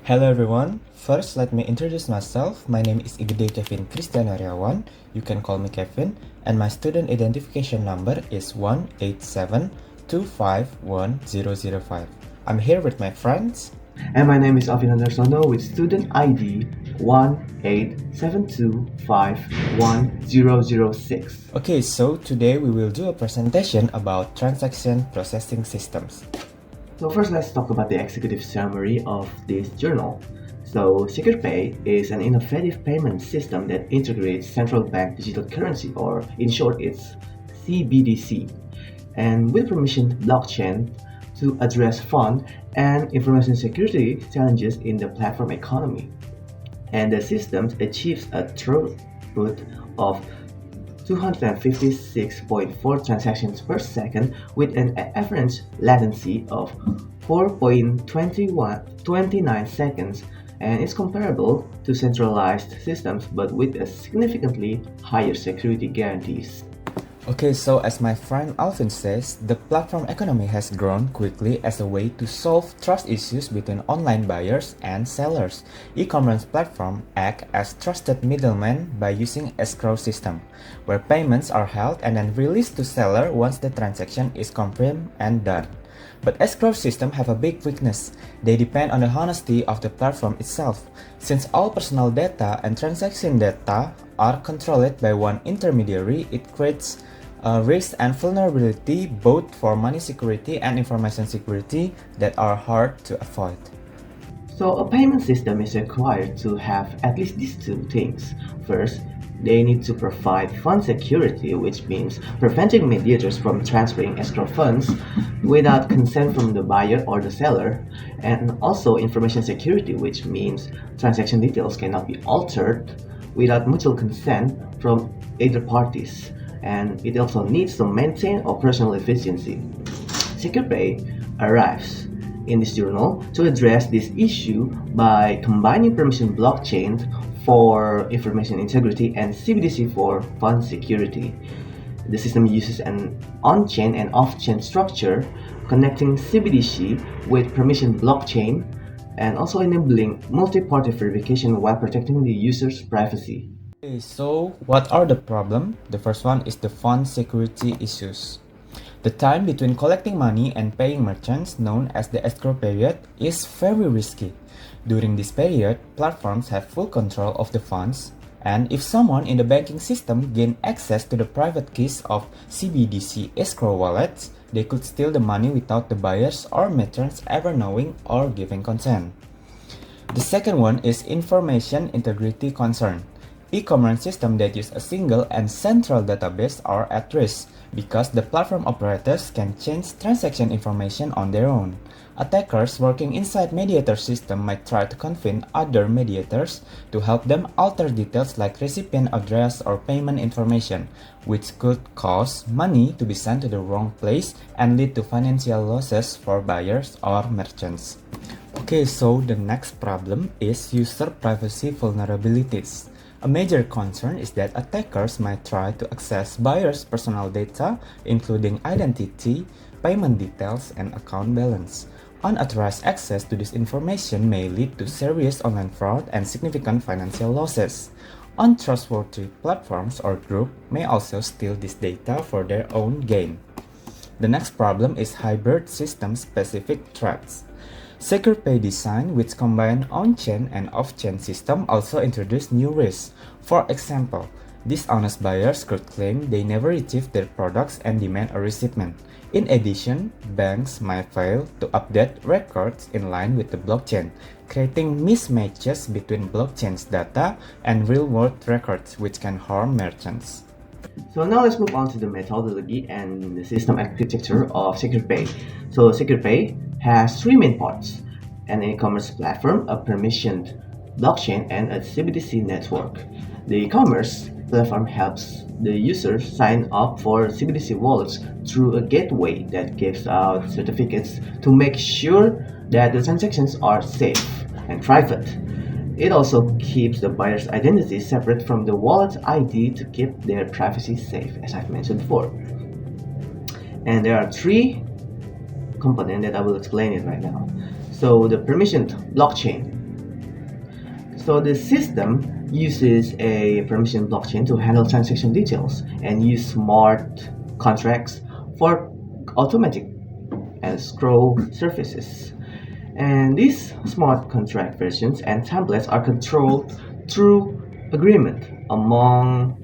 Hello everyone. First, let me introduce myself. My name is Igede Kevin Christian Aryawan. You can call me Kevin, and my student identification number is 187251005. I'm here with my friends. And my name is Alvin Andersono with student ID 187251006. Okay, so today we will do a presentation about transaction processing systems. So first let's talk about the executive summary of this journal. So SecurePay is an innovative payment system that integrates central bank digital currency, or in short it's CBDC, and with permissioned blockchain to address fund and information security challenges in the platform economy. And the system achieves a throughput of 256.4 transactions per second with an average latency of 4.29 seconds, and is comparable to centralized systems but with a significantly higher security guarantees. Okay, so as my friend Alvin says, the platform economy has grown quickly as a way to solve trust issues between online buyers and sellers. E-commerce platforms act as trusted middlemen by using escrow system, where payments are held and then released to seller once the transaction is confirmed and done. But escrow systems have a big weakness. They depend on the honesty of the platform itself. Since all personal data and transaction data are controlled by one intermediary, it creates risk and vulnerability both for money security and information security that are hard to avoid. So a payment system is required to have at least these two things. First, they need to provide fund security, which means preventing mediators from transferring escrow funds without consent from the buyer or the seller, and also information security, which means transaction details cannot be altered without mutual consent from either parties, and it also needs to maintain operational efficiency. SecurePay arrives in this journal to address this issue by combining permission blockchain for information integrity and CBDC for fund security. The system uses an on-chain and off-chain structure, connecting CBDC with permission blockchain and also enabling multi-party verification while protecting the user's privacy. Okay, so what are the problems? The first one is the fund security issues. The time between collecting money and paying merchants, known as the escrow period, is very risky. During this period, platforms have full control of the funds, and if someone in the banking system gain access to the private keys of CBDC escrow wallets, they could steal the money without the buyers or merchants ever knowing or giving consent. The second one is information integrity concern. E-commerce systems that use a single and central database are at risk because the platform operators can change transaction information on their own. Attackers working inside mediator system might try to convince other mediators to help them alter details like recipient address or payment information, which could cause money to be sent to the wrong place and lead to financial losses for buyers or merchants. Okay, so the next problem is user privacy vulnerabilities. A major concern is that attackers might try to access buyers' personal data, including identity, payment details, and account balance. Unauthorized access to this information may lead to serious online fraud and significant financial losses. Untrustworthy platforms or groups may also steal this data for their own gain. The next problem is hybrid system-specific threats. SecurePay design, which combine on-chain and off-chain system, also introduced new risks. For example, dishonest buyers could claim they never received their products and demand a receipt. In addition, banks might fail to update records in line with the blockchain, creating mismatches between blockchain's data and real-world records, which can harm merchants. So now let's move on to the methodology and the system architecture of SecurePay. So SecurePay has three main parts: an e-commerce platform, a permissioned blockchain, and a CBDC network. The e-commerce platform helps the user sign up for CBDC wallets through a gateway that gives out certificates to make sure that the transactions are safe and private. It also keeps the buyer's identity separate from the wallet's ID to keep their privacy safe, as I've mentioned before. And there are three components that I will explain it right now. So the permissioned blockchain. So the system uses a permission blockchain to handle transaction details and use smart contracts for automatic escrow services. And these smart contract versions and templates are controlled through agreement among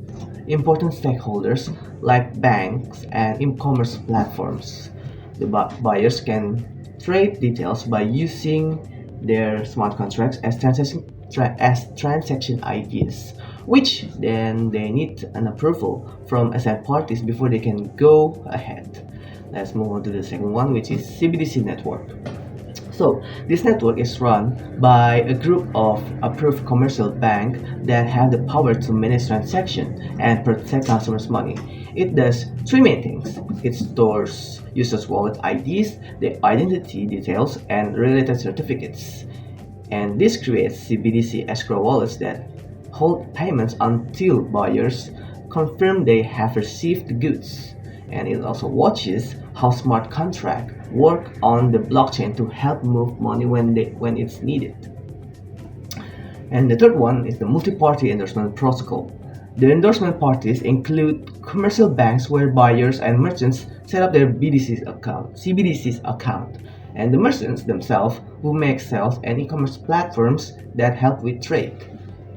important stakeholders like banks and e-commerce platforms. The buyers can trade details by using their smart contracts as transaction IDs, which then they need an approval from assigned parties before they can go ahead. Let's move on to the second one, which is CBDC network. So this network is run by a group of approved commercial banks that have the power to manage transactions and protect customers' money. It does three main things. It stores users' wallet IDs, their identity details, and related certificates. And this creates CBDC escrow wallets that hold payments until buyers confirm they have received the goods. And it also watches how smart contracts work on the blockchain to help move money when it's needed. And the third one is the multi-party endorsement protocol. The endorsement parties include commercial banks where buyers and merchants set up their CBDC's account, and the merchants themselves who make sales and e-commerce platforms that help with trade.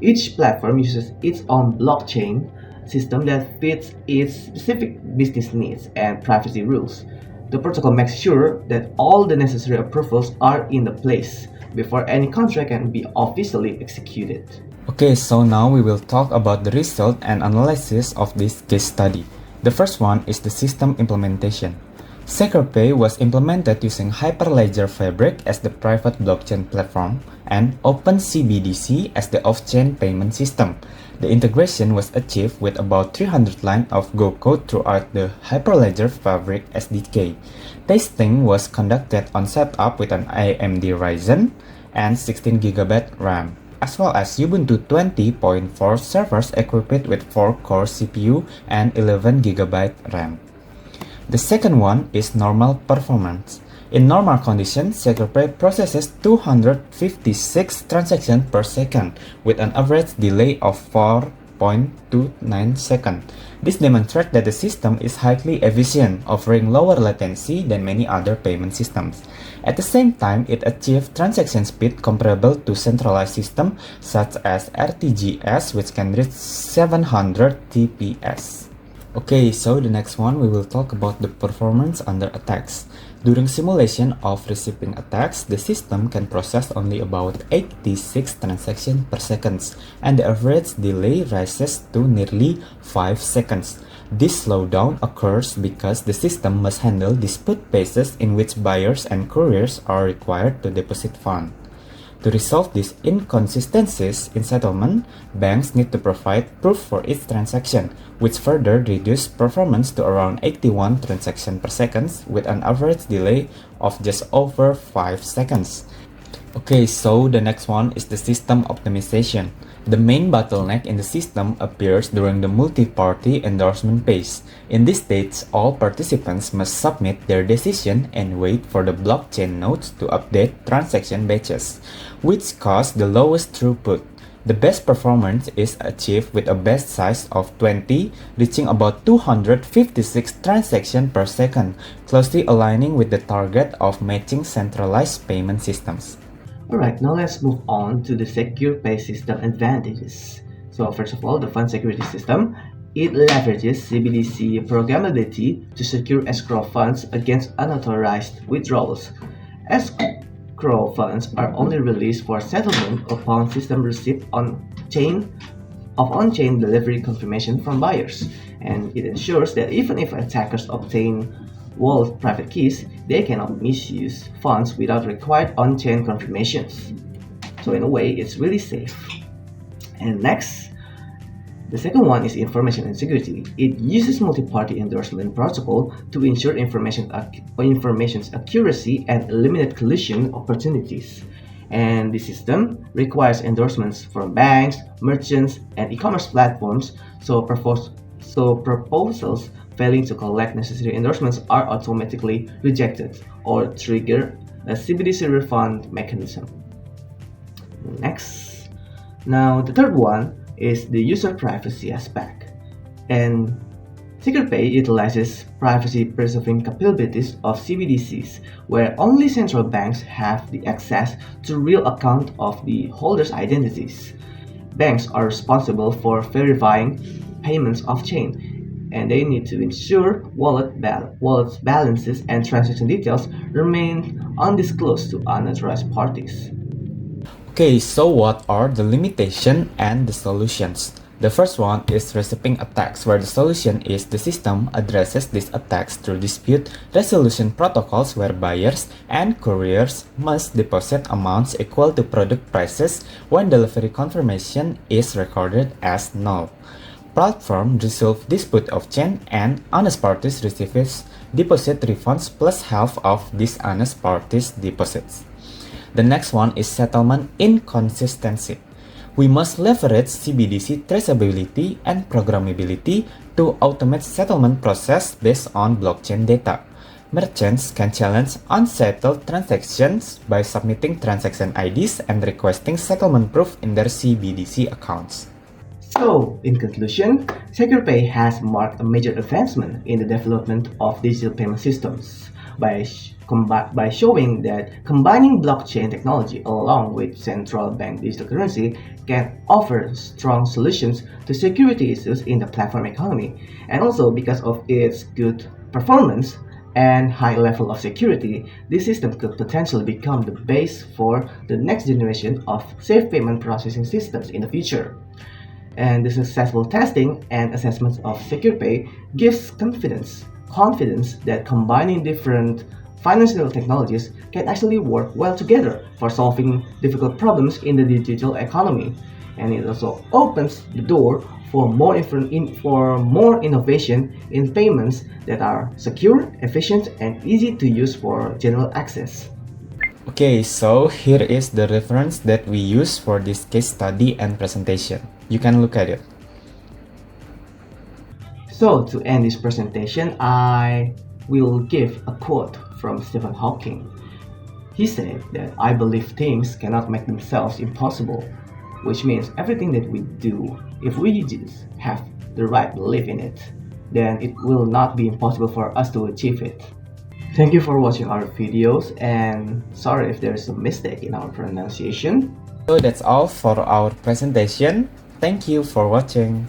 Each platform uses its own blockchain system that fits its specific business needs and privacy rules. The protocol makes sure that all the necessary approvals are in the place before any contract can be officially executed. Okay, so now we will talk about the result and analysis of this case study. The first one is the system implementation. SecurePay was implemented using Hyperledger Fabric as the private blockchain platform and OpenCBDC as the off-chain payment system. The integration was achieved with about 300 lines of Go code throughout the Hyperledger Fabric SDK. Testing was conducted on setup with an AMD Ryzen and 16GB RAM, as well as Ubuntu 20.4 servers equipped with 4-core CPU and 11GB RAM. The second one is normal performance. In normal conditions, SecurePay processes 256 transactions per second with an average delay of 4.29 seconds. This demonstrates that the system is highly efficient, offering lower latency than many other payment systems. At the same time, it achieves transaction speed comparable to centralized systems such as RTGS, which can reach 700 TPS. Okay, so the next one we will talk about the performance under attacks. During simulation of receiving attacks, the system can process only about 86 transactions per second, and the average delay rises to nearly 5 seconds. This slowdown occurs because the system must handle dispute cases in which buyers and couriers are required to deposit funds. To resolve these inconsistencies in settlement, banks need to provide proof for each transaction, which further reduces performance to around 81 transactions per second with an average delay of just over 5 seconds. Okay, so the next one is the system optimization. The main bottleneck in the system appears during the multi-party endorsement phase. In this stage, all participants must submit their decision and wait for the blockchain nodes to update transaction batches, which cause the lowest throughput. The best performance is achieved with a batch size of 20, reaching about 256 transactions per second, closely aligning with the target of matching centralized payment systems. Alright, now let's move on to the secure pay system advantages. So first of all, the fund security system. It leverages CBDC programmability to secure escrow funds against unauthorized withdrawals. Escrow funds are only released for settlement upon system receipt on-chain delivery confirmation from buyers, and it ensures that even if attackers obtain wallet private keys, they cannot misuse funds without required on-chain confirmations. So in a way, it's really safe. And next, the second one is information integrity. It uses multi-party endorsement protocol to ensure information's accuracy and eliminate collision opportunities. And the system requires endorsements from banks, merchants, and e-commerce platforms, so proposals failing to collect necessary endorsements are automatically rejected or trigger a CBDC refund mechanism. Next, Now, the third one is the user privacy aspect. And SecurPay utilizes privacy-preserving capabilities of CBDCs, where only central banks have the access to real account of the holders' identities. Banks are responsible for verifying payments off-chain, and they need to ensure wallets balances and transaction details remain undisclosed to unauthorized parties. Okay, so what are the limitations and the solutions? The first one is receiving attacks, where the solution is the system addresses these attacks through dispute resolution protocols where buyers and couriers must deposit amounts equal to product prices when delivery confirmation is recorded as null. Platform resolve dispute of chain and honest parties receives deposit refunds plus half of dishonest parties deposits. The next one is settlement inconsistency. We must leverage CBDC traceability and programmability to automate settlement process based on blockchain data. Merchants can challenge unsettled transactions by submitting transaction IDs and requesting settlement proof in their CBDC accounts. So, in conclusion, SecurePay has marked a major advancement in the development of digital payment systems by showing that combining blockchain technology along with central bank digital currency can offer strong solutions to security issues in the platform economy. And also, because of its good performance and high level of security, this system could potentially become the base for the next generation of safe payment processing systems in the future. And the successful testing and assessments of SecurePay gives confidence that combining different financial technologies can actually work well together for solving difficult problems in the digital economy. And it also opens the door for more innovation in payments that are secure, efficient, and easy to use for general access. Okay, so here is the reference that we use for this case study and presentation. You can look at it. So, to end this presentation, I will give a quote from Stephen Hawking. He said that I believe things cannot make themselves impossible, which means everything that we do, if we just have the right belief in it, then it will not be impossible for us to achieve it. Thank you for watching our videos, and sorry if there is a mistake in our pronunciation. So that's all for our presentation. Thank you for watching.